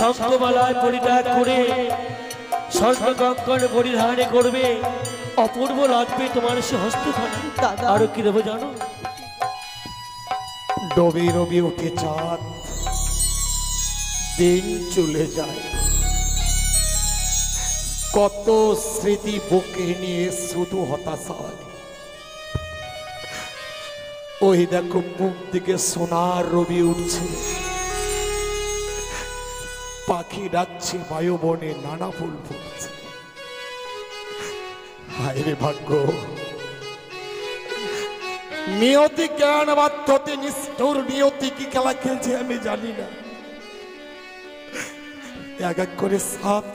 শঙ্খমালায় পরিত্যাগ করে স্বর্ণ কঙ্কণ পরিধানে করবে, অপূর্ব লাগবে তোমার সে হস্তখানি। আরো কি দেবো জানো? ডবে রবি উঠে চাঁদ, দিন চলে যায়, কত স্মৃতি বুকে নিয়ে শুধু হতাশায়। ওই দেখো মুখ দিকে সোনার রবি উঠছে, পাখি ডাকছে, বায়ু বনে নানা ফুল ফুটছে। হায় রে ভাগ্য, নিয়তি জ্ঞান বাধ্যতে নিষ্ঠুর নিয়তি কি খেলা খেলছে আমি জানি না। এক এক করে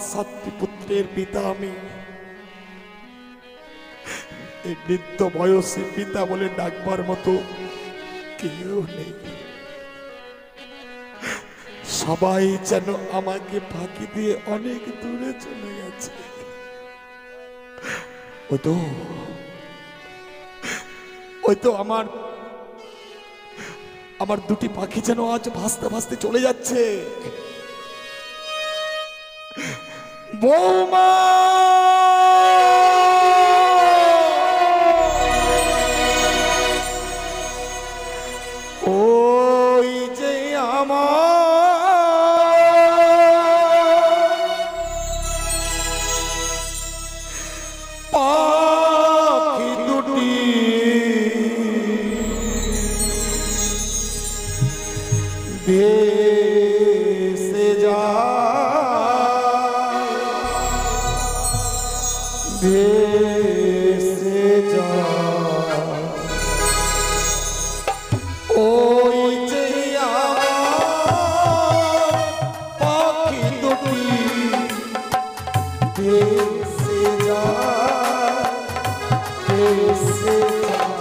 সাতটি পুত্রের পিতা আমি, এই বৃদ্ধ বয়সে পিতা বলে ডাকবার মতো কেউ নেই। সবাই যেন আমাকে ফাঁকি দিয়ে অনেক দূরে চলে গেছে। ওই তো আমার দুটি পাখি যেন আজ ভাসতে ভাসতে চলে যাচ্ছে। বৌমা ওই যে আমার পাখি দুটি ভেসে যায়, ভেসে যায়। ওই যে আমার পাখি দুটি ভেসে যায়, ভেসে যায়।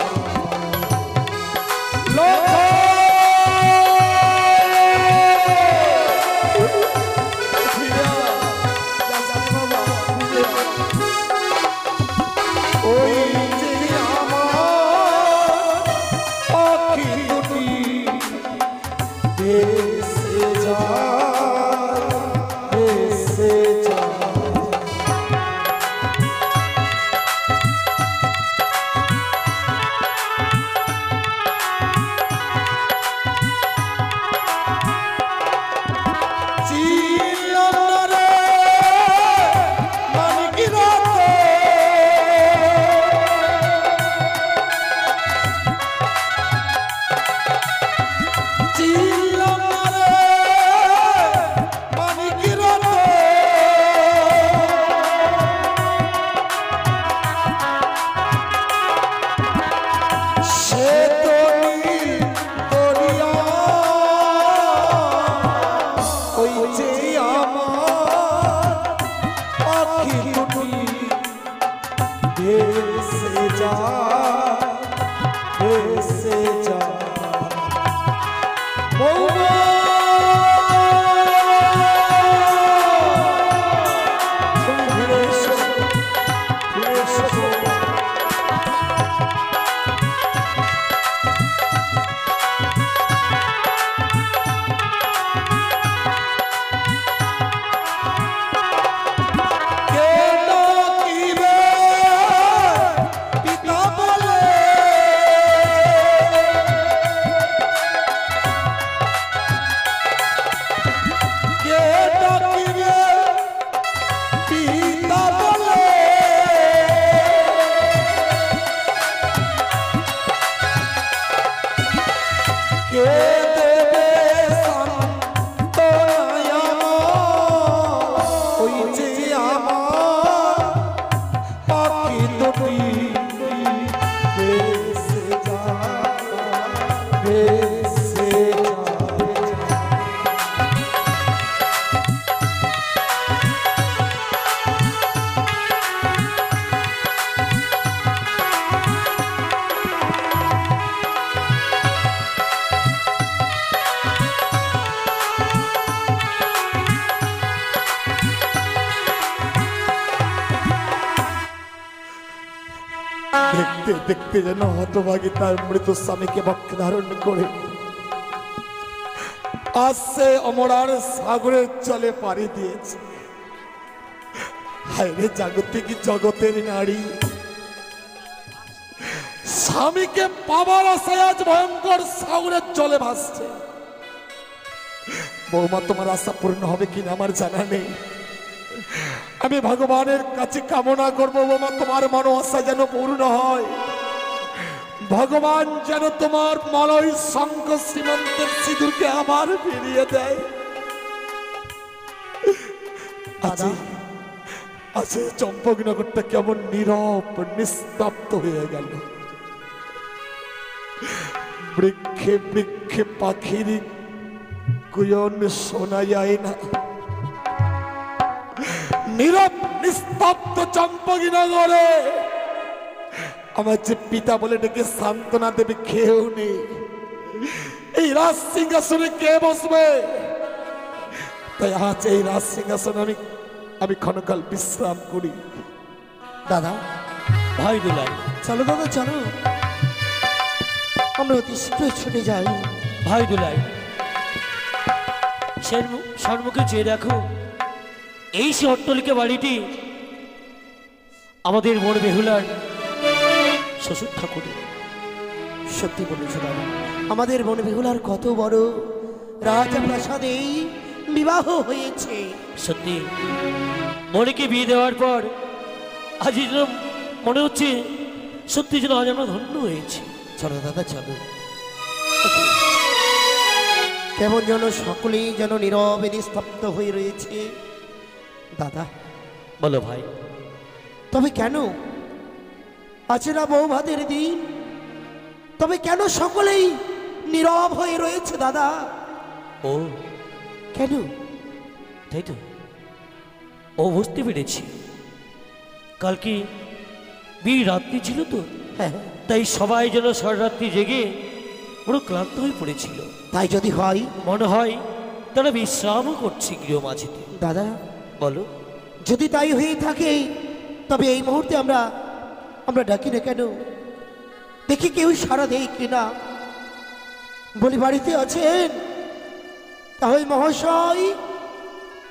দেখতে দেখতে যেন হতভাগী তার মৃত স্বামীকে বক্ষে ধারণ করে আজ সে অমরার সাগরের জলে পাড়ি দিয়েছে। হায় রে জাগতিক জগতের নারী, স্বামীকে পাবার আশায় আজ ভয়ঙ্কর সাগরের জলে ভাসছে। বৌমা, তোমার আশা পূর্ণ হবে কিনা আমার জানা নেই। আমি ভগবানের কাছে কামনা করবো বৌমা, তোমার মনো আশা যেন পূর্ণ হয়। ভগবান যেন তোমার মলয় শঙ্খ শ্রীমন্তের সিঁদুরকে আবার ফিরিয়ে দেয়। আছে চম্পকনগরটা কেমন নীরব নিস্তব্ধ হয়ে গেল। বৃক্ষে বৃক্ষে পাখির কুয়ন শোনা যায় না। নীরব নিস্তব্ধ চম্পকনগরে আমার যে পিতা বলে ডেকে সান্ত্বনা দেবে কেউ নেই। এই রাজ সিংহাসনে কে বসবে? তাই আজ এই রাজ সিংহাসনে আমি ক্ষণকাল বিশ্রাম করি। দাদা, ভাই দুলাই, চলো দাদা চলো, আমরা অতি শীঘ্রই ছুটে যাই। ভাই দুলাই, সম্মুখে চেয়ে দেখো, এই সে অট্টালিকা বাড়িটি আমাদের বড় বেহুলার শ্বশুর ঠাকুর। সত্যি বলেছো দাদা, আমাদের বন বেহুলার কত বড় রাজপ্রাসাদেই বিবাহ হয়েছে। সত্যি মনেকে বিয়ে দেওয়ার পর আজ যেন মনে হচ্ছে সত্যি যেন আজ আমরা ধন্য হয়েছি। চলো দাদা চলো। কেমন যেন সকলেই যেন নীরবে নিস্তব্ধ হয়ে রয়েছে। দাদা বলো ভাই, তবে কেন? আছে না বউ ভাতের দিন, তবে কেন সকলেই নীরব হয়ে রয়েছে দাদা? ও কেন? তাই তো, ও বুঝতে পেরেছি, কালকে বিয়ে রাত্রি ছিল তো, হ্যাঁ, তাই সবাই যেন সারারাত্রি জেগে পুরো ক্লান্ত হয়ে পড়েছিল। তাই যদি হয়, মনে হয় তারা বিশ্রামও করছে গৃহ মাঝিতে। দাদা বলো, যদি তাই হয়ে থাকে তবে এই মুহূর্তে আমরা ডাকি না কেন? দেখি কেউ সাড়া দেয় কিনা। বলি বাড়িতে আছেন? তাহলে মহাশয়,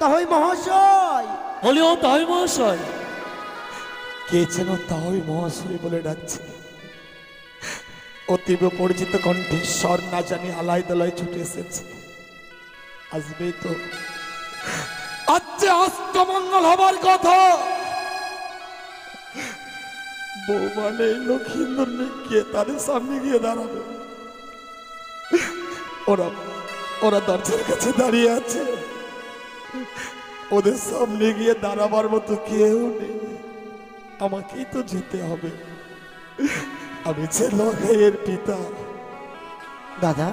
তাহলে মহাশয়। বলি ও তাই মহাশয়। কে যেন তাই মহাশয় বলে ডাকছে। অতীব পরিচিত কণ্ঠেশ্বর না জানি আলাই দলাই ছুটে এসেছে। আসবেই তো, আজ যে অষ্টমঙ্গল হবার কথা। বৌমা নেই, লক্ষিন্দর নেই, কে তাদের সামনে গিয়ে দাঁড়াবে? ওরা দরজার কাছে দাঁড়িয়ে আছে, ওদের সামনে গিয়ে দাঁড়াবার মতো কেউ নেই। আমাকেই তো যেতে হবে, আমি যে লড়াইয়ের পিতা। দাদা,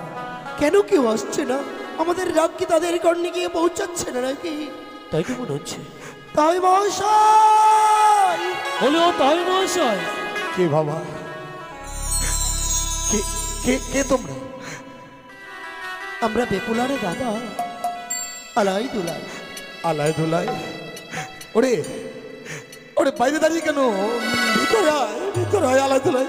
কেন কেউ আসছে না? আমাদের রাগ কি তাদের কর্ণে গিয়ে পৌঁছাচ্ছে না নাকি? তাই তো মনে হচ্ছে। তাই মহাশয়। বলি ও তাই মহাশয়। কে বাবা? কে তোমরা? আমরা বেকুলারে দাদা, আলাই দুলাই। আলাই দুলাই? ওরে ওরে, বাইরে দাঁড়িয়ে কেন? ভিতরে আয় আলাই দুলাই।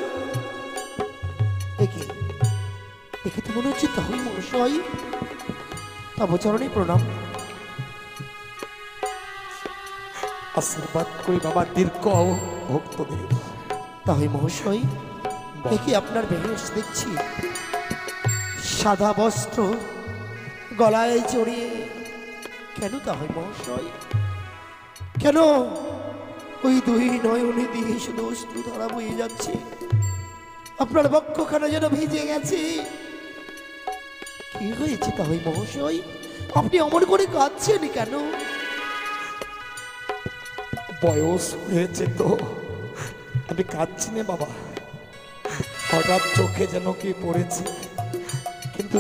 দেখে তো মনে হচ্ছে তাই মহাশয়। তবচরণে প্রণাম। আশীর্বাদ করি বাবা, দীর্ঘ ভক্তদের। তাই মহাশয়, দেখি আপনার বেশ দেখছি সাদা বস্ত্র গলায় জড়িয়ে। কেন তাই মহাশয়? কেন ওই দুই নয়নে দিয়ে শুধু অশ্রু ধরা বয়ে যাচ্ছে? আপনার বক্ষখানা যেন ভিজে গেছে। কি হয়েছে তাই মহাশয়? আপনি অমন করে কাঁদছেন কেন? বয়স হয়েছে তো, আমি কাঁদছি না বাবা। হঠাৎ চোখে যেন কি পড়েছে, কিন্তু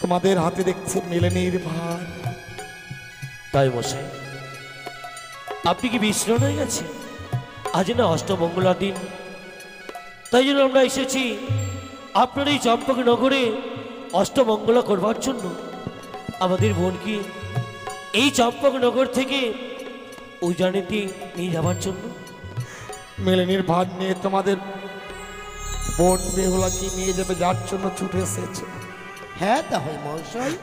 তোমাদের হাতে দেখছি মিলনের ভার। তাই মশাই, আপনি কি বিশ্রাম হয়ে গেছে? আজ না অষ্টমঙ্গলার দিন, তাই জন্য আমরা এসেছি আপনার এই চম্পকনগরে অষ্টমঙ্গলা করবার জন্য। আমাদের বোনকে এই চম্পকনগর থেকে উজানিতে নিয়ে যাবার জন্য। মিলনের ভার নিয়ে তোমাদের বোন বেহুলাকে নিয়ে যাবে, যার জন্য ছুটে এসেছে। হ্যাঁ তাহলে মহাশয়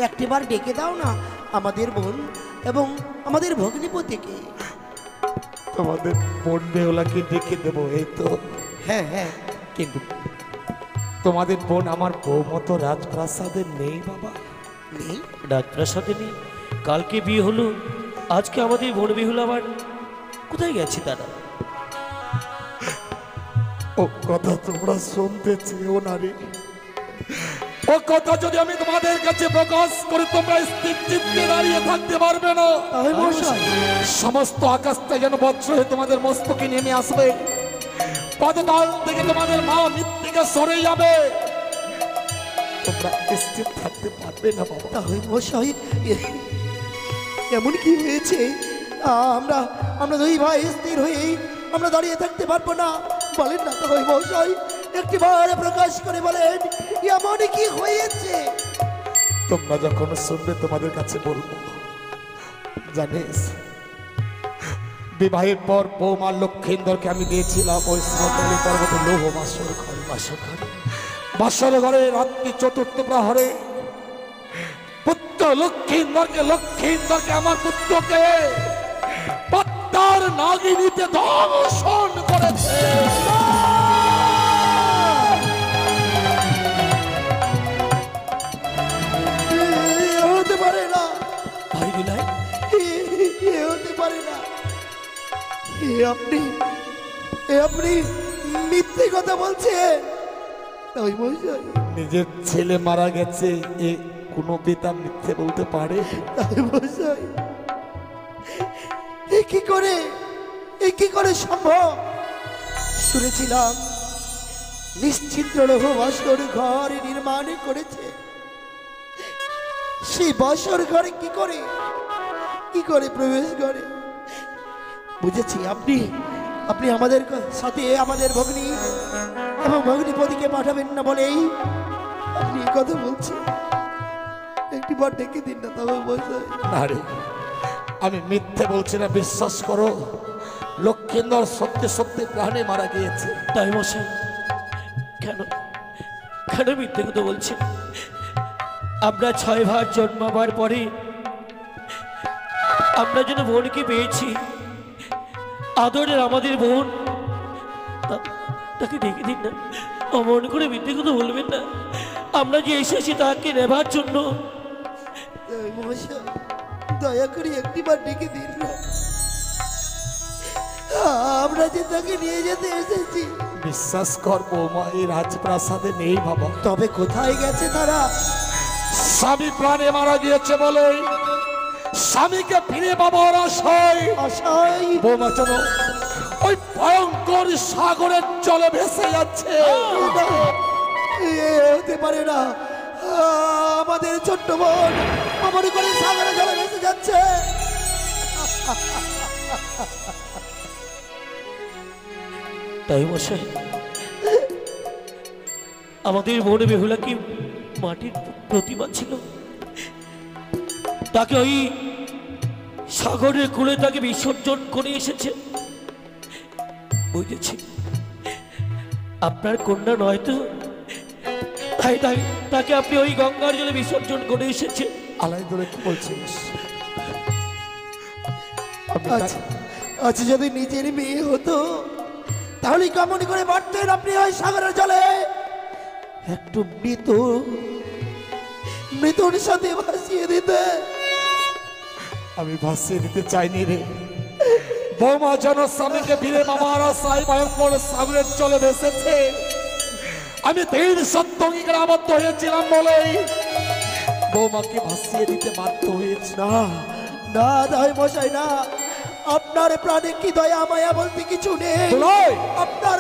একটিবার ডেকে দাও না আমাদের বোন এবং আমাদের ভগ্নিপতিকে। তোমাদের বোন বেহুলাকে ডেকে দেবো, এই তো। হ্যাঁ হ্যাঁ, কিন্তু তোমাদের বোন আমার বউ মতো রাজপ্রাসাদে নেই বাবা। নেই? রাজপ্রাসাদে নেই? কালকে বিয়ে হলো, আজকে আমাদের বোন বিহুল আবার কোথায় গেছে তারা? ও কথা তোমরা শুনতে চেয়েও না রে। ও কথা যদি আমি তোমাদের কাছে প্রকাশ করে তোমরা স্থির চিত্তে দাঁড়িয়ে থাকতে পারবে না। তাহলে মহাশয় সমস্ত আকাশটা যেন বজ্র হয়ে তোমাদের মস্তকে নেমে আসবে, পদতল থেকে তোমাদের মা মৃত্যুকে সরে যাবে, তোমরা স্থির থাকতে পারবে না বাবা। তাহলে মহাশয় এমন কি হয়েছে? আমরা আমরা দুই ভাই স্থির হয়ে আমরা দাঁড়িয়ে থাকতে পারবো না, বলেন না তাহলে মহাশয় একটিবার প্রকাশ করে বলেন এমন কি হয়েছে? তোমরা যখন শুনবে তোমাদের কাছে বলবো। জানিস, বিবাহের পর বৌমা লক্ষ্মীন্দরকে আমি দিয়েছিলাম ওই শ্রীমতলী পর্বতে লৌহ বাসর ঘরে। বাসর ঘরে রাত্রি চতুর্থ প্রহরে পুত্র লক্ষ্মীন্দরকে আমার পুত্রকে পদ্মার নাগিনীতে দর্শন করেছে। হতে পারে না ভাই বিলাই, হতে পারে না। আপনি আপনি মিথ্যে কথা বলছেন। ওই মহাশয় নিজের ছেলে মারা গেছে, এ কোনো পিতা মিথ্যে বলতে পারে? ওই মহাশয় এ কি করে সম্ভব? শুনেছিলাম নিশ্চিন্ত লৌহ বাসর ঘর নির্মাণ করেছে, সেই বাসর ঘরে কি করে প্রবেশ করে? বুঝেছি, আপনি আপনি আমাদের সাথে আমাদের ভগ্নী এবং ভগ্নিপতিকে পাঠাবেন না বলেই আপনি এই কথা বলছেন। একটি বার ডেকে দিন না তবে মহাশয়। না রে, আমি মিথ্যে বলছি না, বিশ্বাস করো। লক্ষ্মীন্দর সত্যি সত্যি প্রাণে মারা গিয়েছে। তাই মশাই, কেন কেন মিথ্যে কথা বলছেন? আমরা 6 ভাগ জন্মাবার পরে আমরা যেন বোনকে পেয়েছি, আদরের আমাদের বোন, তাকে ডেকে দিন না। অমন করে মিথ্যে কথা বলবেন না। আমরা যে এসেছি তাকে নেবার জন্য। মহাশয় দয়া করে একটিবার ডেকে দিন না, আমরা যে তাকে নিয়ে যেতে এসেছি। বিশ্বাস কর বৌমা, এই রাজপ্রাসাদে নেই বাবা। তবে কোথায় গেছে তারা? স্বামী প্রাণে মারা গিয়েছে বলে স্বামীকে ফিরে পাবার আশায় বৌমা যেন ওই ভয়ঙ্কর সাগরের জলে ভেসে যাচ্ছে। হতে পারে না, আমাদের ছোট্ট বোন আমার করে সাগরে জলে ভেসে যাচ্ছে। তাই মশাই, আমাদের বোন বেহুলা কি মাটির প্রতিমা ছিল? তাকে ওই সাগরের কূলে তাকে বিসর্জন করে এসেছে। বুঝেছি, আপনার কন্যা নয় তো, তাই তাই তাকে আপনি ওই গঙ্গার জলে বিসর্জন করে এসেছে। আলাই ধরে কি বলছিস? আচ্ছা যদি নিজের মেয়ে হতো তাহলে কেমন করে বাড়তেন আপনি ওই সাগরের জলে? একটু মৃত্যুর সাথে ভাসিয়ে দিতে। আমি ভাসিয়ে দিতে চাইনি রে বৌমা, যেন স্বামীকে ফিরে মামার আশায় ভয়ঙ্কর সাগরের জলে ভেসেছে। আমি দৃঢ় সত্য অঙ্গীকারে আবদ্ধ হয়েছিলাম বলেই বৌমাকে ভাসিয়ে দিতে বাধ্য হয়েছে। না না দাই মশাই না, আপনার প্রাণে কি দয়া মায়া বলতে কিছু নেই। আপনার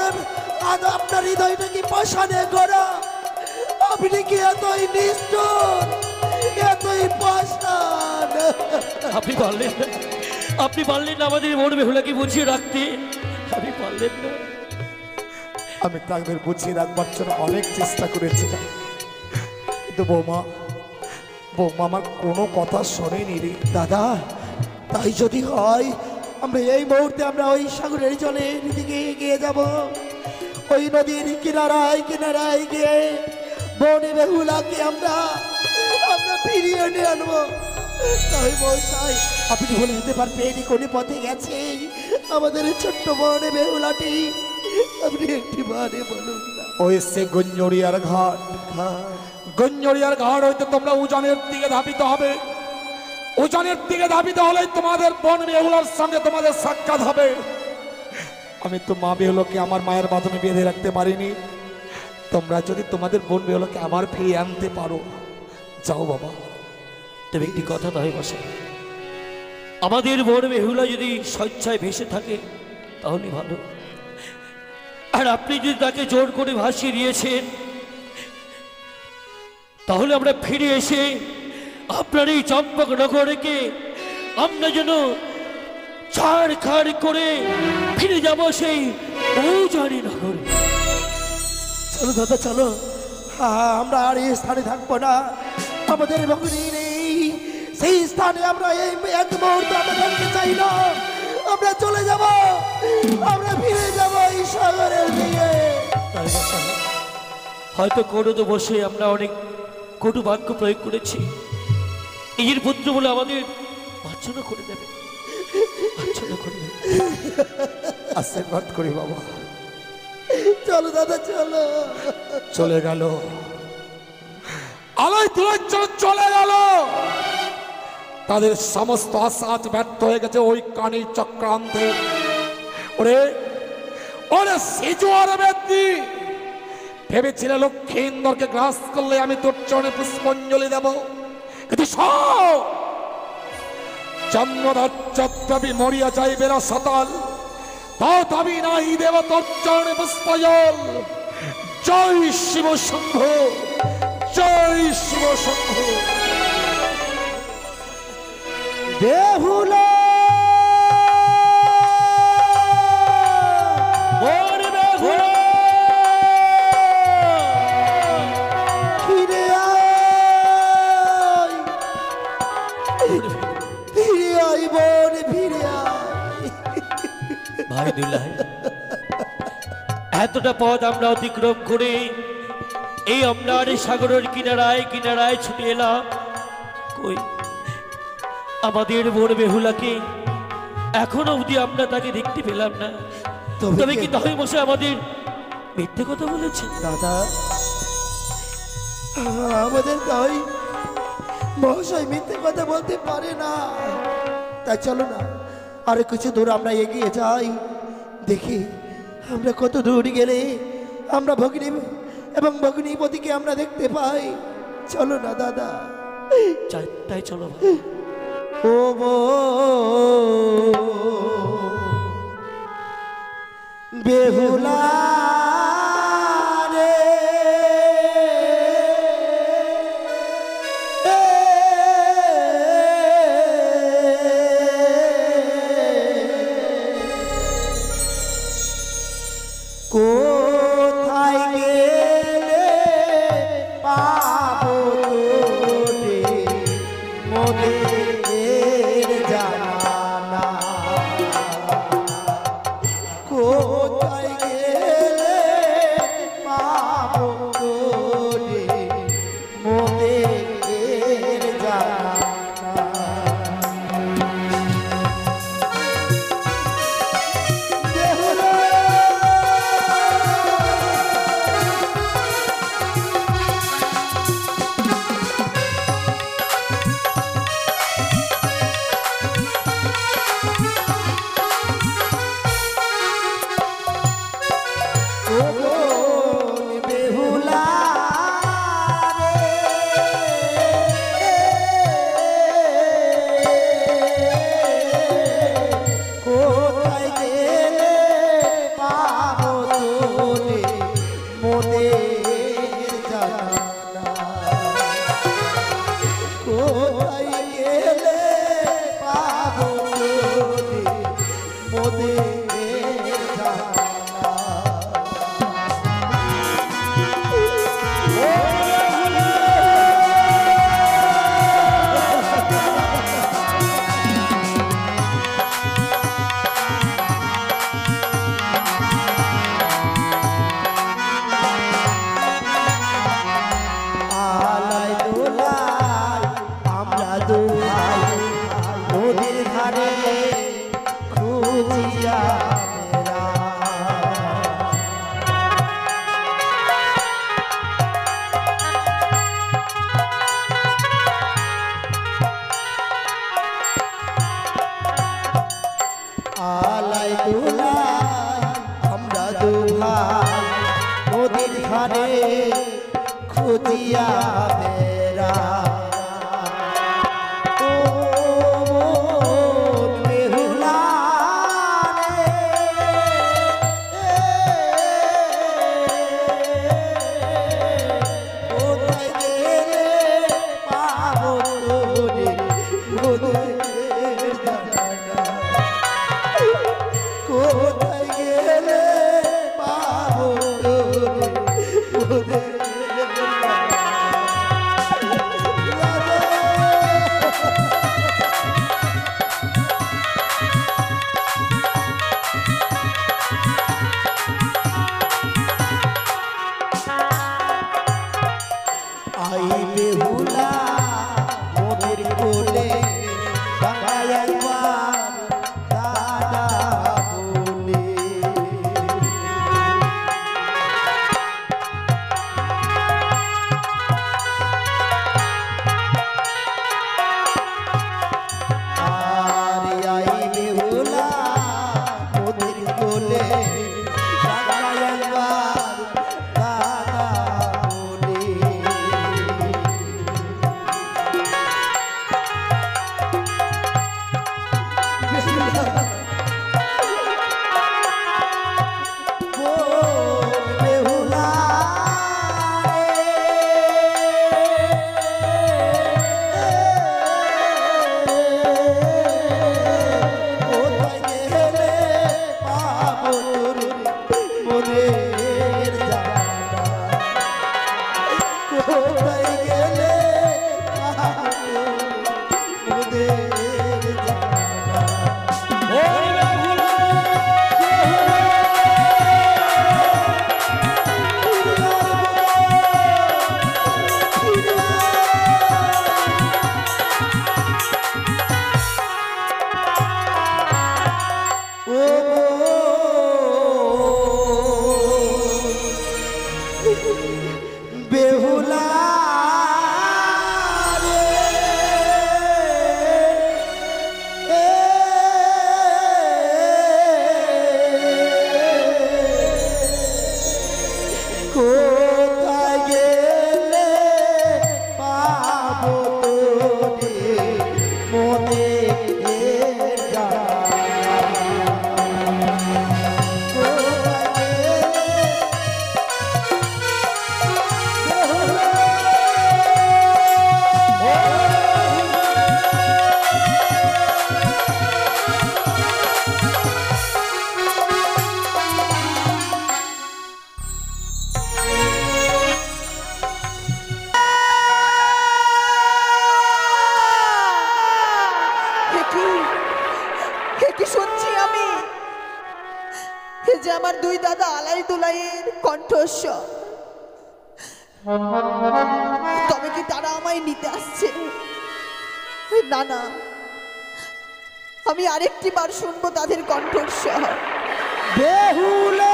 হৃদয়টা কি পাষাণে গড়া? আপনি কি এতই নিষ্ঠুর, এতই পাষাণ? আপনি পারলেন না আমাদের বোন বেহুলাকে বুঝিয়ে রাখতে। আপনি পারলেন না। আমি তাদের বুঝিয়ে রাখবার জন্য অনেক চেষ্টা করেছিলাম, কিন্তু বৌমা আমার কোনো কথা শোনেনি রে। দাদা, তাই যদি হয় আমরা এই মুহূর্তে আমরা ওই সাগরের জলের দিকে এগিয়ে যাব। ওই নদীর কিনারায় গিয়ে বনে বেহুলাকে আমরা আমরা ফিরিয়ে নিয়ে আনবো। তাই মশাই আপনি বলে দিতে পারবেন কোন পথে গেছে আমাদের ছোট্ট বনে বেহুলাটি? আপনি একটি বারে বলুন না। ওই সে গঞ্জরিয়ার ঘাট, গঞ্জরিয়ার ঘাট হইতে তোমরা উজানের দিকে ধাবিত হবে। উজানের দিকে ধাবিত হলে তোমাদের বন বেহুলার সঙ্গে তোমাদের সাক্ষাৎ হবে। আমি তো মা বেহুলাকে আমার মায়ের মাধ্যমে বেঁধে রাখতে পারিনি। তোমরা যদি তোমাদের বোন বেহুলাকে আবার ফিরিয়ে আনতে পারো, যাও বাবা। তবে একটি কথা নয় মশাই, আমাদের বন বেহুলা যদি স্বেচ্ছায় ভেসে থাকে তাহলে ভালো, আর আপনি যদি তাকে জোর করে ভাসিয়ে দিয়েছেন তাহলে আমরা ফিরে এসে আপনার এই চম্পকনগরকে আমরা যেন ছাড় খাড় করে ফিরে যাব সেই উজানি নগরে। চলো দাদা চলো, আমরা আর এই স্থানে থাকবো না। আমাদের ভগ্নী নেই, সেই স্থানে আমরা এই এক মুহূর্তে আমরা থাকতে চাই না। আমরা চলে যাব, আমরা ফিরে যাব এই সাগরের দিকে। তাই মশাই, হয়তো কোনো তো বসে আমরা অনেক কটু বাক্য প্রয়োগ করেছি, নিজের পুত্র বলে আমাদের মার্জনা করে দেবে, মার্জনা করে দেবে। আশীর্বাদ করি বাবা। চলো দাদা চলো। চলে গেল, আলোয় তুলোয় চলে গেল। তাদের সমস্ত আশা আজ ব্যর্থ হয়ে গেছে ওই কানি চক্রান্তে। ওরে ওরে সিজুয়ার ব্যক্তি ভেবেছিলে লক্ষ্মীন্দরকে গ্রাস করলে আমি তোর চরণে পুষ্পাঞ্জলি দেব, কিন্তু চন্দ্রদাচ্ছবি মরিয়া যাইবেরা সতাল, তাও তবে নাই দেব তোর চরণে পুষ্পজল। জয় শিব শম্ভ, জয় শিব শম্ভ। বেহুলা বন বেহুলা ফিরে আয়, ফিরে আয় বোন, ফিরে আয়। ভাই দুলাই, এতটা পথ আমরা অতিক্রম করে এই আপনার সাগরের কিনারায় কিনারায় ছুটে এলাম, কই আমাদের বন বেহুলাকে এখনো অবধি আমরা তাকে দেখতে পেলাম না। তবে কি তাই বসে আমাদের মিথ্যে কথা বলেছেন? দাদা আমাদের তাই মহাশয় মিথ্যে কথা বলতে পারে না। তাই চলো না আর কিছু দূর আমরা এগিয়ে যাই, দেখি আমরা কত দূর গেলে আমরা ভগ্নী এবং ভগ্নীপতিকে আমরা দেখতে পাই। চলো না দাদা। তাই চলো ভাই। ও বেহুলা রে, কোথায় গেলে পাবো তোরে মোদের ধারে খুঁজিয়া আলাই দুলাই আমরা দুভাই নদীর ধারে খুঁজিয়া বেড়া ও বেহুলা রে, কোথায় গেলে পাবো তোরে মোদের জানা? কোথায় গেলে পাবো তোরে মোদের আই বেহুলা মোদের কোলে বাংলায় একবার দাদা বলে আর আই বেহুলা মোদের কোলে বাংলায় একবার দাদা বলে বেহুলা কোথায় গেলে পাবো তোরে মোদের জানা? কোথায় গেলে পাবো মোদের জানা? ও বেহুলা কোথায় গেলে পাবো তোরে মোদের জানা? কি শুনছি আমি? এ যে আমার দুই দাদা আলাই দুলাইয়ের কণ্ঠস্বর। তবে কি তারা আমায় নিতে আসছে? না না, আমি আরেকটি বার শুনবো তাদের কণ্ঠস্বর। বেহুলা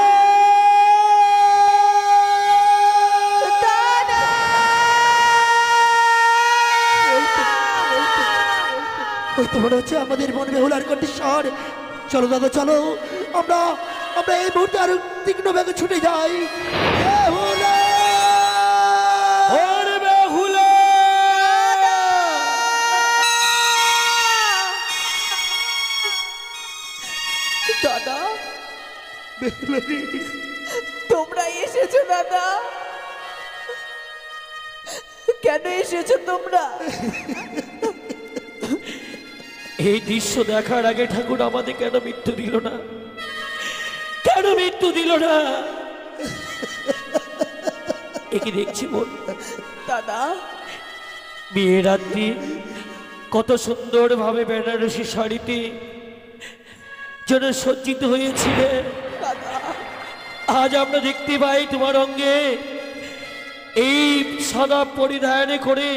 ওই তো মনে হচ্ছে আমাদের মন বেহুলার কণ্ঠস্বর। চলো দাদা চলো, আমরা আমরা এই মুহূর্তে আরো তীক্ষ্ণ বেগে ছুটে যাই। বেহুলা ওরে বেহুলা, দাদা বেহুলা রে, তোমরা এসেছো দাদা? কেন এসেছো তোমরা? এই দৃশ্য দেখার আগে ঠাকুর আমাদের কেন মৃত্যু দিল না? কেন মৃত্যু দিল না? একে দেখছি বোন, দাদা বিয়ে রাত্রি কত সুন্দর ভাবে বেনারসি শাড়িতে যেন সজ্জিত হয়েছিলে। দাদা আজ আমরা দেখতে পাই তোমার অঙ্গে এই সাদা পরিধানে করে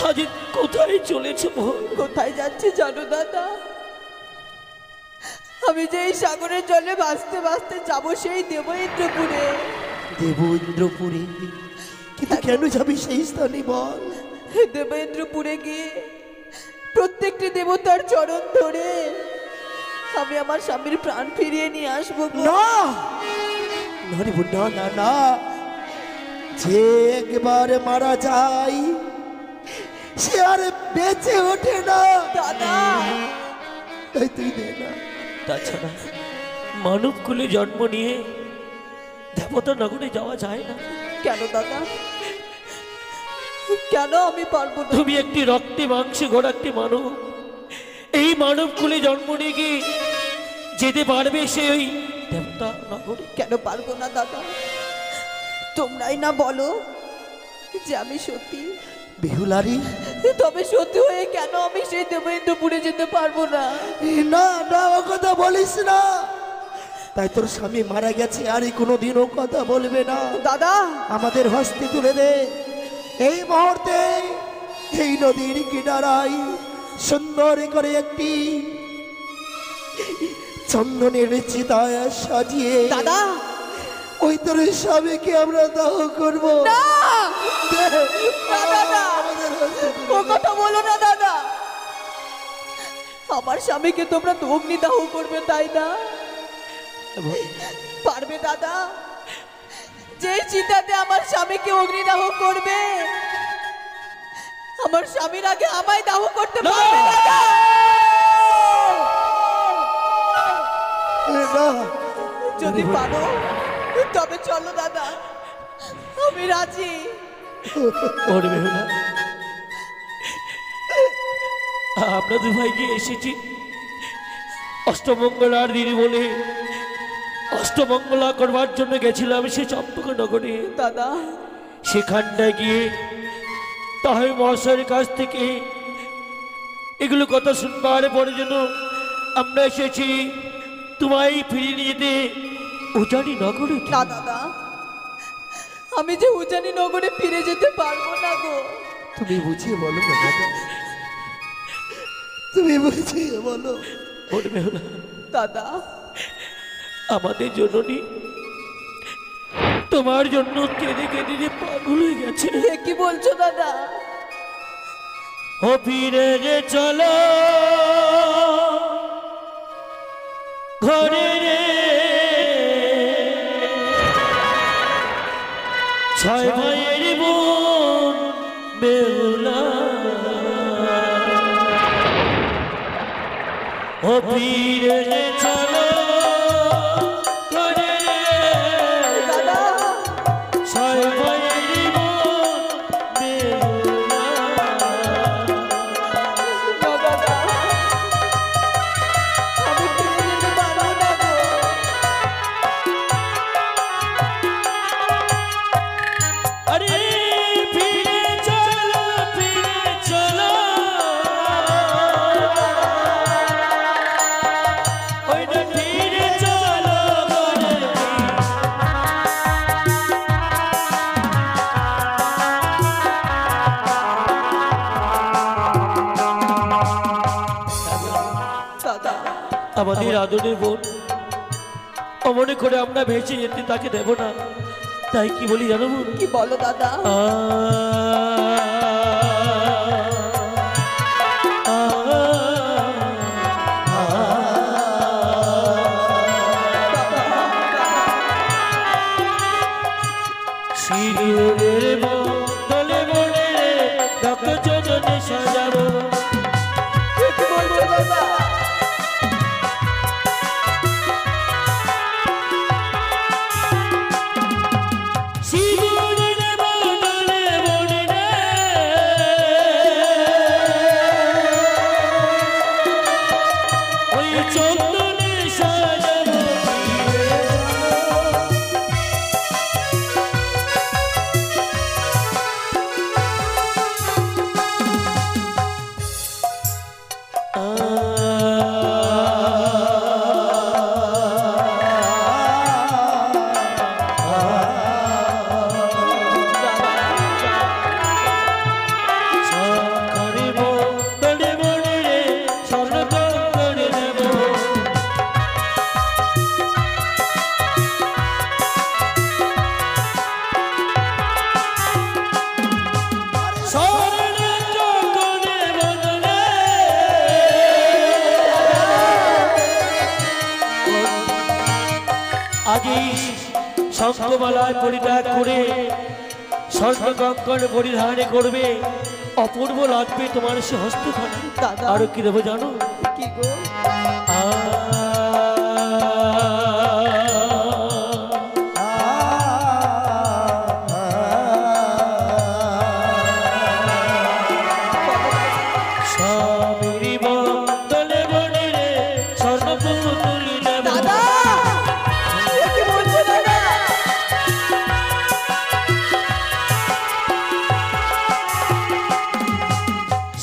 আজ কোথায় চলেছে বোন? কোথায় যাচ্ছে জানো দাদা? আমি যে এই সাগরের জলে ভাসতে ভাসতে যাবো সেই দেবেন্দ্রপুরে। দেবেন্দ্রপুরে? কিন্তু কেন যাবি সেই স্থানে বল? দেবেন্দ্রপুরে গিয়ে প্রত্যেকটি দেবতার চরণ ধরে আমি আমার স্বামীর প্রাণ ফিরিয়ে নিয়ে আসবো গো। না না রে বোন, না না না, যে একবার মারা যায় সে আর বেঁচে ওঠে না। দাদা তাই তুই দে না। তাছাড়া মানব কুলে জন্ম নিয়ে দেবতা নগরে যাওয়া যায় না। কেন দাদা, কেন আমি পারবো না? তুমি একটি রক্তে মাংসে গড়া একটি মানব, এই মানব কুলে জন্ম নিয়ে গিয়ে যেতে পারবে সে ওই দেবতা নগরে? কেন পারবো না দাদা? তোমরাই না বলো যে আমি সত্যি, বেহুলারি, তবে সত্যি হয়ে কেন আমি সেই দেবেন্দ্রপুরে যেতে পারবো না? না না, ও কথা বলিস না। তাই তোর স্বামী মারা গেছে আর কোনোদিন ও কথা বলবে না। দাদা আমাদের হস্তে তুলে দে এই মুহূর্তে। এই নদীর কিনারায় সুন্দর করে একটি চন্দনের চিতায় সাজিয়ে দাদা ওই তোর স্বামীকে আমরা দাহ করবো। না দাদা, ও কথা বলো না দাদা। আমার স্বামীকে তোমরা তো অগ্নিদাহ করবে তাই না? পারবে দাদা? যে চিতাতে আমার স্বামীকে অগ্নিদাহ করবে, আমার স্বামীর আগে আমায় দাহ করতে পারবে দাদা? যদি পারো তবে চলো দাদা, আমি রাজি। ওর বেহুলা, আমরা দু ভাই গিয়ে এসেছি অষ্টমঙ্গলার দিদি বলে। অষ্টমঙ্গলা করবার জন্য গেছিলাম সে চম্পক নগরে। দাদা সেখানটায় গিয়ে তাই মহাশয়ের কাছ থেকে এগুলো কথা শুনবার পরে জন্য আমরা এসেছি তোমায় ফিরিয়ে নিয়ে যেতে উজানি নগরে। না দাদা, আমি যে উজানি নগরে ফিরে যেতে পারবো না গো। তুমি বুঝিয়ে বলো না দাদা, তুমি বুঝিয়ে বলো। ওর বেহুলা, দাদা আমাদের জননী তোমার জন্য কেঁদে কেঁদে যে পাগল হয়ে গেছে। এ কি বলছো দাদা? ও ফিরে রে চলো ঘরে রে, ছয় ভাইয়ের বোন বেহুলা। ও ফিরে রে চলো ঘরে রে, দাদা ছয় ভাইয়ের বোন বেহুলা। না দাদা, আমি ফিরে যেতে পারবো না গো। আরে ফিরে চলো ওইটা ফিরে চলো ঘরে। দাদা আমাদের আদরের বোন অমনে করে আমরা ভেসে যেতে তাকে দেব না। তাই কি বলি জানো বোন? কি বলো দাদা? শিরের বদলে বলে রক্ত চোদনে সাজাবো। এ কি বলছো দাদা? শিরের বদলে বলে ওই চন্দনে সাজাবো। আজ এই শঙ্খমালায় পরিত্যাগ করে স্বর্ণ কঙ্কণ পরিধানে করবে, অপূর্ব লাগবে তোমার সে হস্তখানা। দাদা। আরো কি দেবো জানো? কি গো? স্বামীর বদলে বনে রে স্বর্ণ পুতুল দেব। দাদা এ কি বলছো দাদা?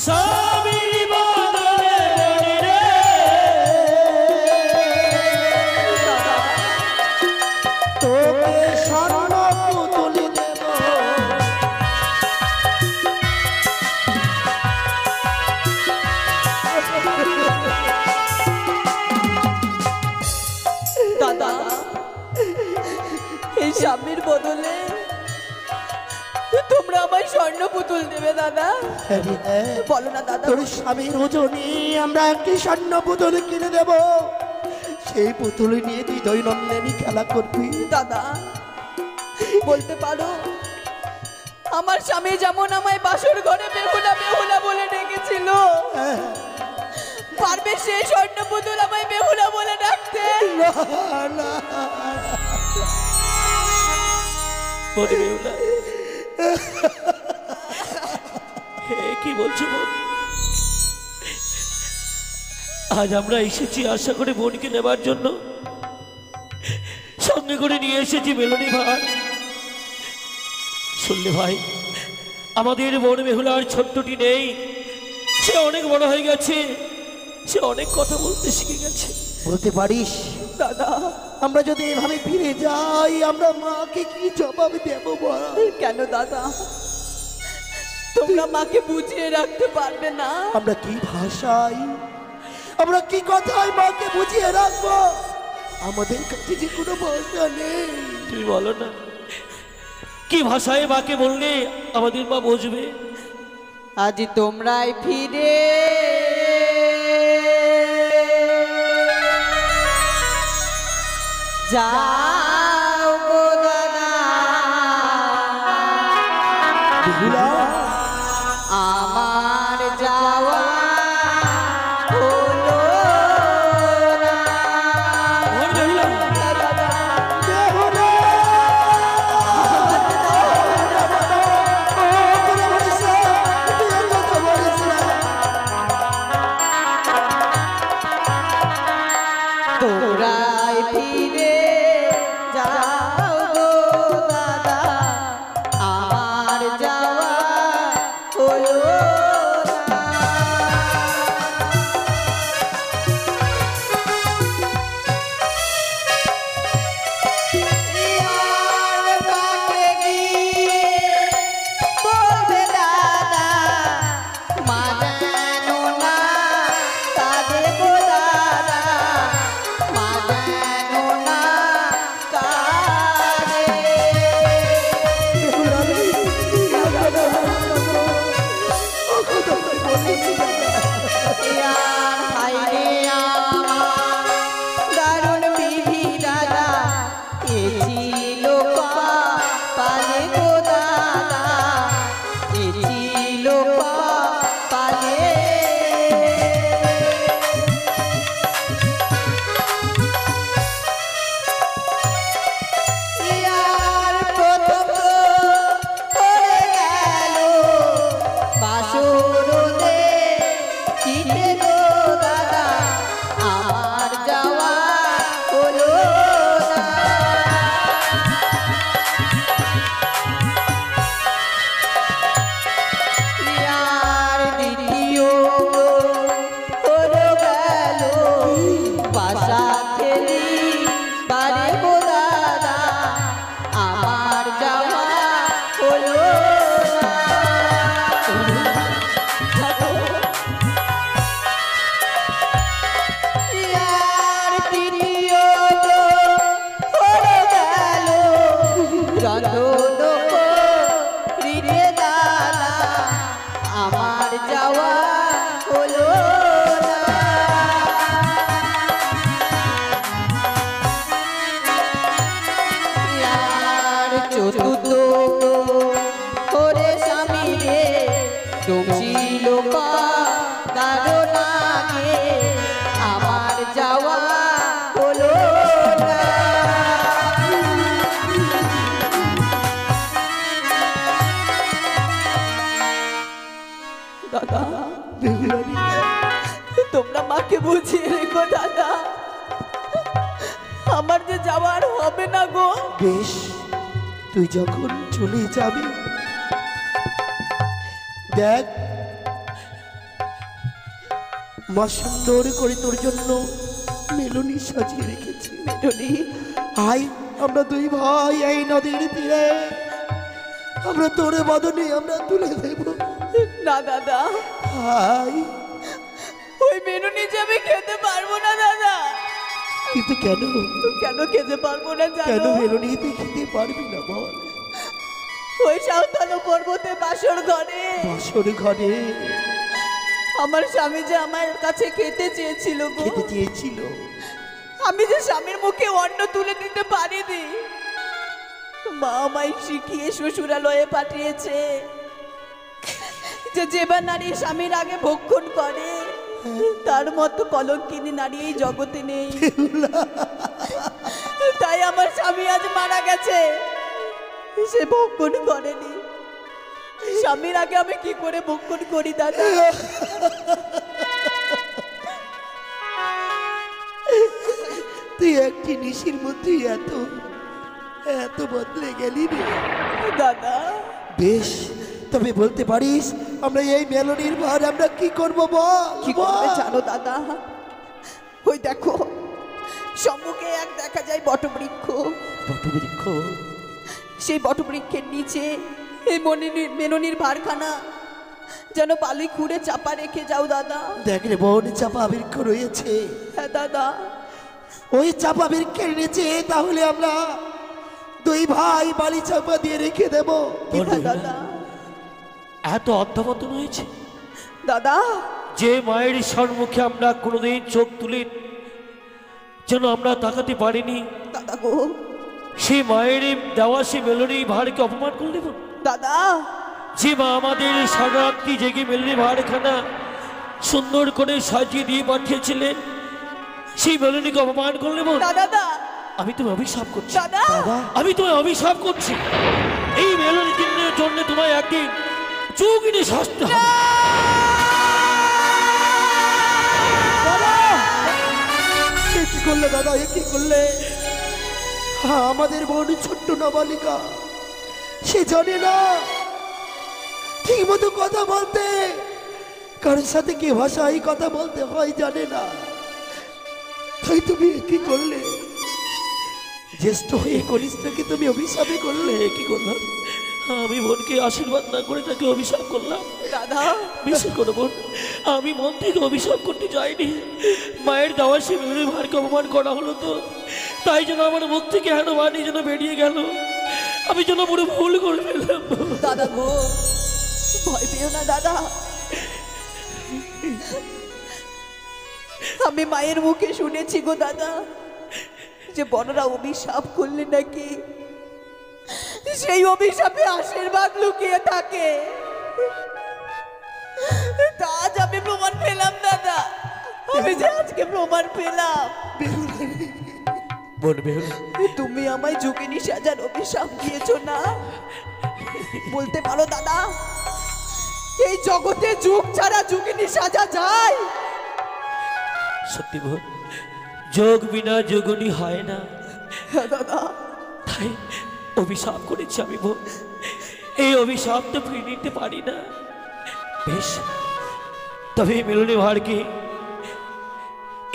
স্বামীর বদলে বনে রে তোকে স্বর্ণ পুতুল দেব। দাদা এই স্বামীর বদলে তোমরা আমায় স্বর্ণ পুতুল দেবে দাদা? আরে হ্যাঁ, বলো না দাদা। তোর স্বামীর ওজনে আমরা একটি স্বর্ণ পুতুল কিনে দেব। সেই পুতুল নিয়ে তুই দৈনন্দিনী খেলা করবি। দাদা বলতে পারো আমার স্বামী যেমন আমায় বাসর ঘরে বেহুলা বেহুলা বলে ডেকেছিল, পারবে সেই স্বর্ণ পুতুল আমায় বেহুলা বলে ডাকতে? না, না। বনে বেহুলা। কি বলছো বোন? আজ আমরা এসেছি আশা করে বোনকে নেবার জন্য, সঙ্গে করে নিয়ে এসেছি মেলনি ভাই। শুনলে ভাই, আমাদের বোন বেহুলার ছোট্টটি নেই, সে অনেক বড় হয়ে গেছে, সে অনেক কথা বলতে শিখে গেছে। বলতে পারিস দাদা আমরা যদি এভাবে ফিরে যাই আমরা মাকে কি জবাব দেব বল? কেন দাদা তোমরা মাকে বুঝিয়ে রাখতে পারবে না? আমরা কি ভাষায়, আমরা কি কথায় মাকে বুঝিয়ে রাখবো? আমাদের কাছে যে কোনো ভাষা নেই। তুমি বলো না, কি ভাষায় মাকে বললে আমাদের মা বুঝবে? আজ তোমরাই ফিরে যাও গো দাদা, বেহুলা, আমার যাওয়া হলো না। বোন বেহুলা, বেহুলা! ও, কোনো বলিস না, বিয়ের কথা বলিস না। তোমরাই ফিরে যাও গো দাদা, আমার যাওয়া হলো না। ইয়ার মাকে গিয়ে বলবে দাদা, মা যেন না কাঁদে গো দাদা, মা যেন না কাঁদে। বেহুলা রে, ও কথা বলিস না। ইয়ার ভাইরে আমার দারুণ বিধি দাদা, এ ছিল পালে গো দাদা, এ ছিল পালে। ইয়ার প্রথম হয়ে গেল বাসরতে চিঠে গো দাদা, আমার যাওয়া হলো না। ইয়ার দ্বিতীয় হলো গেল বাসা খেলি পারে গো দাদা, আমার যাওয়া হলো না। ইয়ার তৃতীয় হলো গেল রন্ধন করিতে দাদা, আমার যাওয়া হলো না। তোমরা মাকে বুঝিয়ে রেখো দাদা, আমার যে যাওয়ার হবে না গো। বেশ, তুই যখন চলে যাবি, দেখ মা সুন্দর করে তোর জন্য মেলুনি সাজিয়ে রেখেছি। মেলুনি, আই আমরা দুই ভাই এই নদীর তীরে আমরা তোর বদনে আমরা তুলে দেব। না দাদা, হাই, ওই মেলুনি যে আমি খেতে পারবো না দাদা। কিন্তু কেন কেন খেতে পারবো না কেন জানো? মেলুনি তুই খেতে পারবি না বল? ওই সাঁওতাল পর্বতে বাসর ঘরে বাসর ঘরে আমার স্বামী যে আমার কাছে খেতে চেয়েছিল গো। খেতে চেয়েছিল, আমি যে স্বামীর মুখে অন্ন তুলে দিতে পারিনি, মা আমায় শিখিয়ে শ্বশুরালয়ে পাঠিয়েছে যে যেবা নারী স্বামীর আগে ভক্ষণ করে তার মতো কলঙ্কিনী নারী এই জগতে নেই। তাই আমার স্বামী আজ মারা গেছে, সে ভক্ষণ করেনি। স্বামীর আগে আমি কি করে ভক্ষণ করি দাদা? তুই একটি নিশির মধ্যে এত এত বদলে গেলি রে দাদা, বেশ, তবে বলতে পারিস আমরা এই মেলনির ভার আমরা কি করবো বল? কি করবে জানো দাদা? ওই দেখো সম্মুখে এক দেখা যায় বটবৃক্ষ। বটবৃক্ষ, সেই বটবৃক্ষের নিচে এই মেননির ভারখানা যেন বালি খুঁড়ে চাপা রেখে যাও দাদা। দেখ রে বোন, চাপা বৃক্ষ রয়েছে। হ্যাঁ দাদা, ওই চাপা বৃক্ষের নিচে তাহলে আমরা দুই ভাই বালি চাপা দিয়ে রেখে দেবো। হ্যাঁ দাদা। এত অধ্যবতন হয়েছে দাদা, যে মায়ের সম্মুখে আমরা কোনোদিন চোখ তুলে যেন আমরা তাকাতে পারিনি, দাদা গো, সেই মায়ের দেওয়া সে মেলনি ভাড়কে অপমান করলে বোন। দাদা, যে মা আমাদের সারারাত্রি জেগে মেলনি ভাড়খানা সুন্দর করে সাজিয়ে দিয়ে পাঠিয়েছিলেন, সেই মেলনিকে অপমান করলে বোন। দাদা, আমি তোমায় অভিশাপ করছি, দাদা, আমি তোমায় অভিশাপ করছি। এই মেলনি দিনের জন্য তোমায় একদিন যোগিনী শাস্তি হবে। এ কি করলে দাদা, এ কি করলে? হ্যাঁ, আমাদের বোন ছোট্ট নাবালিকা, সে জানে না ঠিক মতো কথা বলতে, কারোর সাথে কি ভাষায় কথা বলতে হয় জানে না। তাই তুমি এ কি করলে? জ্যেষ্ঠ হয়ে কনিষ্ঠকে তুমি অভিশাপে করলে। কি করলাম? আমি বোনকে আশীর্বাদ না করে তাকে অভিশাপ করলাম। দাদা, বিশ্বাস করো বোন, আমি মন থেকে অভিশাপ করতে যাইনি। মায়ের দেওয়া সে মেলনি ভারকে অপমান করা হলো, তো তাই জন্য আমার মুখ থেকে হেন বাণী যেন বেরিয়ে গেল। আমি যেন পুরো ভুল করে ফেললাম। দাদা গো, ভয় পেও না দাদা। আমি মায়ের মুখে শুনেছি গো দাদা, যে বড়রা অভিশাপ করলে নাকি সেই অভিশাপে আশীর্বাদ লুকিয়ে থাকে। তা আজ আমি প্রমাণ পেলাম দাদা, আমি যে আজকে প্রমাণ পেলাম। বোন বেহুল, তুমি আমায় যোগিনী সাজার অভিশাপ দিয়েছো না? বলতে পারো দাদা, এই জগতে যুগ ছাড়া যোগিনী সাজা যায়? সত্যি বোন, যোগ বিনা যোগনী হয় না। হ্যাঁ দাদা, তাই অভিশাপ করেছি আমি বোন, এই অভিশাপ তো ফিরে নিতে পারি না। বেশ, তবে এই মেলনি ভাড়কে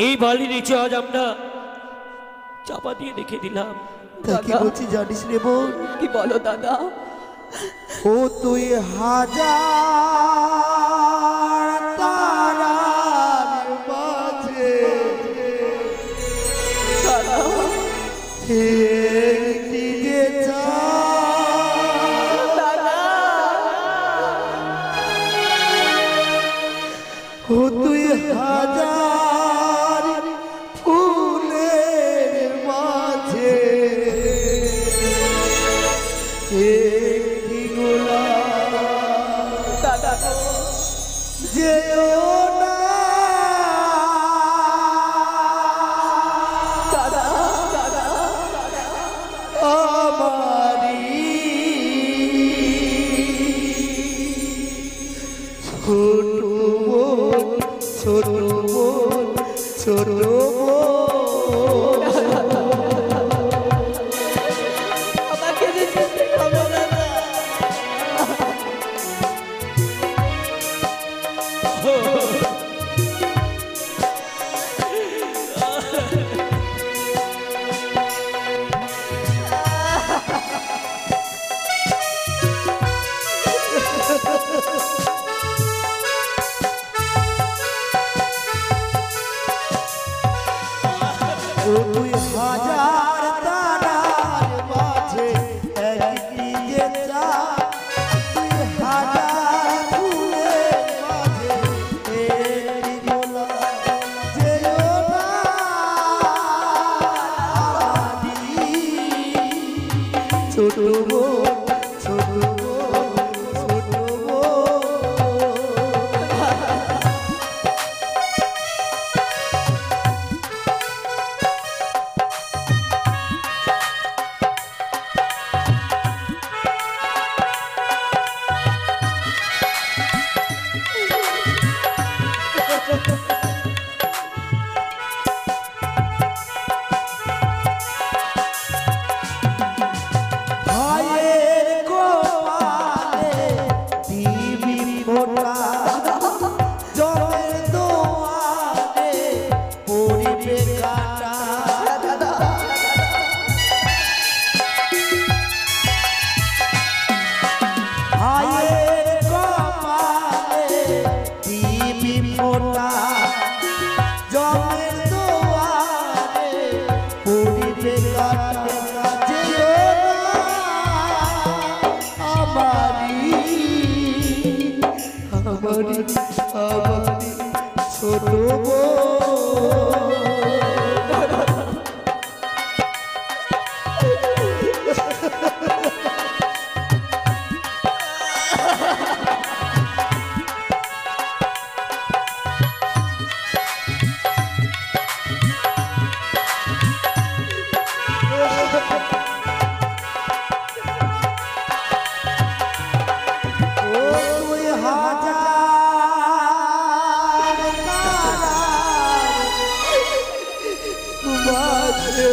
এই বালির নিচে আজ আমরা চাপা দিয়ে রেখে দিলাম। তা কি বলছি জানিস রে বোন? কি বলো দাদা? ও তুই হাজার তারার মাঝে দাদা, একটি যে চাঁদ, দাদা, ও তুই হাজার ফুলের মাঝে একটি গোলাপ, দাদা গো, যেও না দাদা, দাদা, আমারি ছোট বোন, ছোট বোন। ছোট আমাকে যে যেতে হবে দাদা। দুই হাজার তারার মাঝে একটি যে চাঁদ, দুই হাজার ফুলের মাঝে একটি গোলাপ। যেও না আমারই ছোট বোন, ছোট বোন, ছোট বোন। ভাইয়ের কপালে দিবি ফোঁটা, জলের দোয়ারে পড়িবে কাঁটা। ভাইয়ের কপালে দিবি ফোঁটা, জলের দোয়ারে পড়িবে কাঁটা। যেও না আমারই, আমারই, আমারই ছোট বোন। ও দুই হাজার তারার মাঝে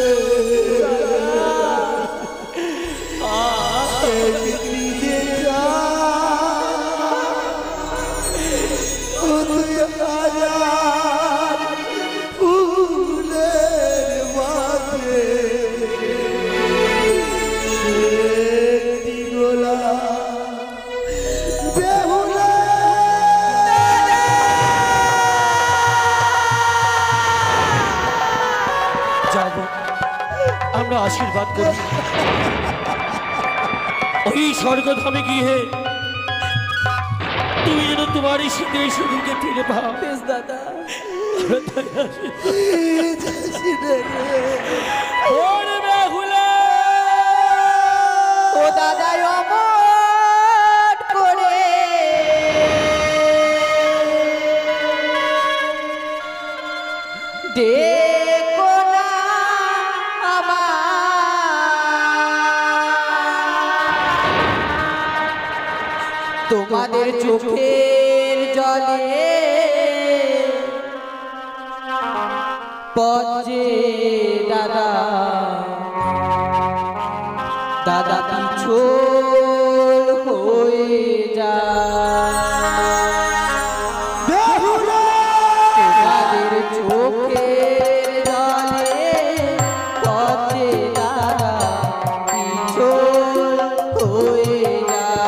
একটি যে চাঁদ, ও দুই হাজার ফুলের মাঝে একটি গোলাপ। বেহুলা যাব, আমরা আশীর্বাদ করি ওই স্বর্গধামে গিয়ে তুমি যেন তোমার এই শীতের শুধুকে ফিরে পাও। বেশ দাদা। ওরে বেহুলা! ও দাদা অমর করে দেখো না আমার, তোমাদের চোখের জলে পচে দাদা, দাদা পিছু হয়ে যায়। তোমাদের চোখের জলে পচে দাদা পিছু হয়ে যায়।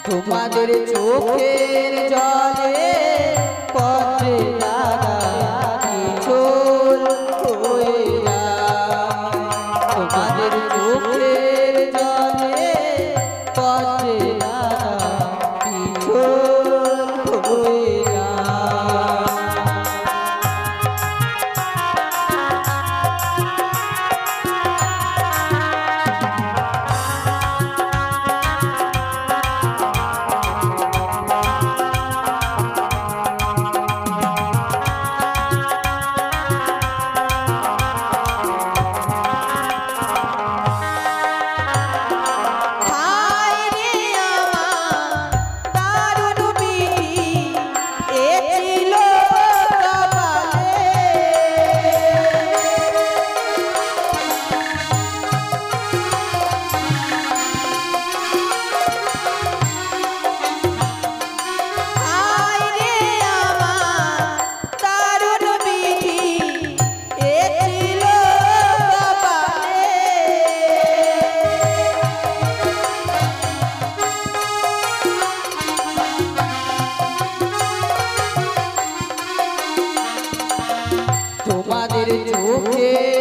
তোমাদের চোখের জলে চোখে